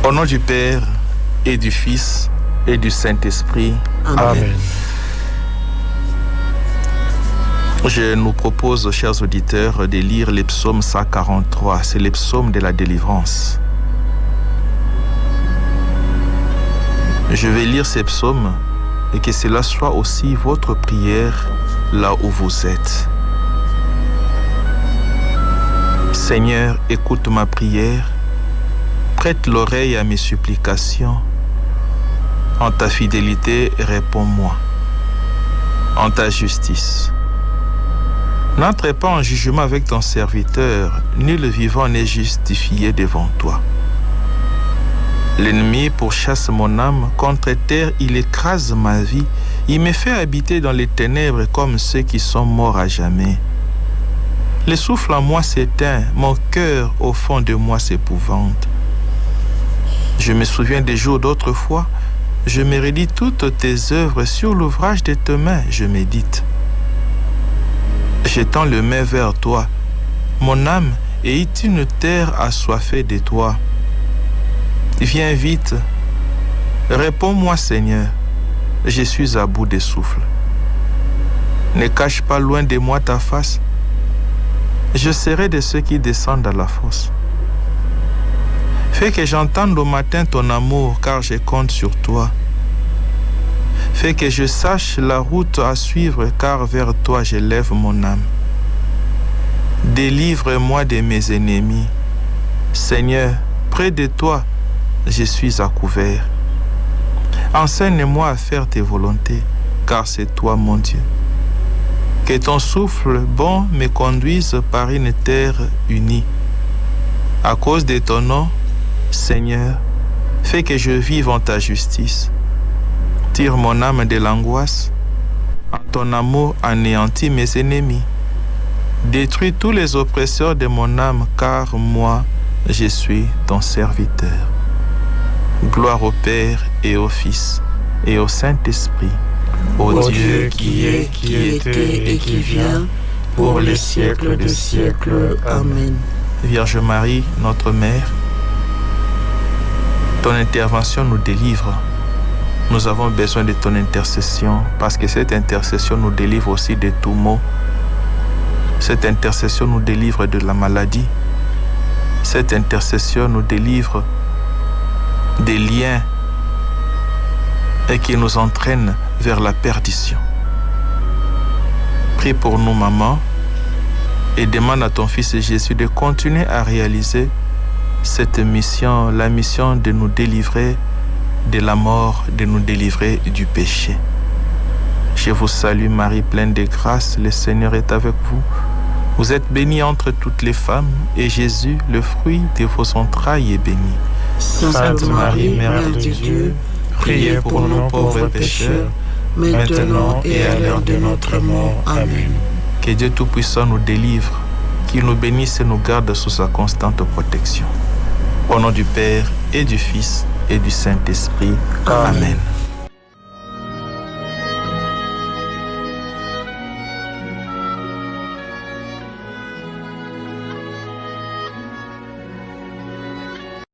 Au nom du Père et du Fils et du Saint-Esprit. Amen. Je nous propose, chers auditeurs, de lire les psaumes 143. C'est les psaumes de la délivrance. Je vais lire ces psaumes et que cela soit aussi votre prière là où vous êtes. Seigneur, écoute ma prière, prête l'oreille à mes supplications. En ta fidélité, réponds-moi. En ta justice. N'entre pas en jugement avec ton serviteur, nul vivant n'est justifié devant toi. L'ennemi pourchasse mon âme, contre terre il écrase ma vie, il me fait habiter dans les ténèbres comme ceux qui sont morts à jamais. Le souffle en moi s'éteint, mon cœur au fond de moi s'épouvante. Je me souviens des jours d'autrefois, je me redis toutes tes œuvres sur l'ouvrage de tes mains, je médite. J'étends le main vers toi, mon âme est une terre assoiffée de toi. Viens vite, réponds-moi Seigneur, je suis à bout de souffle. Ne cache pas loin de moi ta face, je serai de ceux qui descendent à la fosse. Fais que j'entende au matin ton amour, car je compte sur toi. Fais que je sache la route à suivre, car vers toi je lève mon âme. Délivre-moi de mes ennemis. Seigneur, près de toi, je suis à couvert. Enseigne-moi à faire tes volontés, car c'est toi mon Dieu. Que ton souffle bon me conduise par une terre unie. À cause de ton nom, Seigneur, fais que je vive en ta justice. Tire mon âme de l'angoisse. En ton amour, anéantis mes ennemis. Détruis tous les oppresseurs de mon âme, car moi, je suis ton serviteur. Gloire au Père et au Fils et au Saint-Esprit. Ô Dieu qui est, qui était et qui vient, pour les siècles des siècles. Amen. Vierge Marie, notre Mère, ton intervention nous délivre. Nous avons besoin de ton intercession parce que cette intercession nous délivre aussi de tout maux. Cette intercession nous délivre de la maladie. Cette intercession nous délivre des liens et qui nous entraîne vers la perdition. Prie pour nous, maman, et demande à ton Fils Jésus de continuer à réaliser cette mission, la mission de nous délivrer de la mort, de nous délivrer du péché. Je vous salue Marie, pleine de grâce, le Seigneur est avec vous. Vous êtes bénie entre toutes les femmes, et Jésus, le fruit de vos entrailles, est béni. Sainte Marie, Mère de Dieu, priez pour nous pauvres pécheurs, maintenant et à l'heure de notre mort. Amen. Que Dieu Tout-Puissant nous délivre, qu'il nous bénisse et nous garde sous sa constante protection. Au nom du Père et du Fils et du Saint-Esprit. Amen.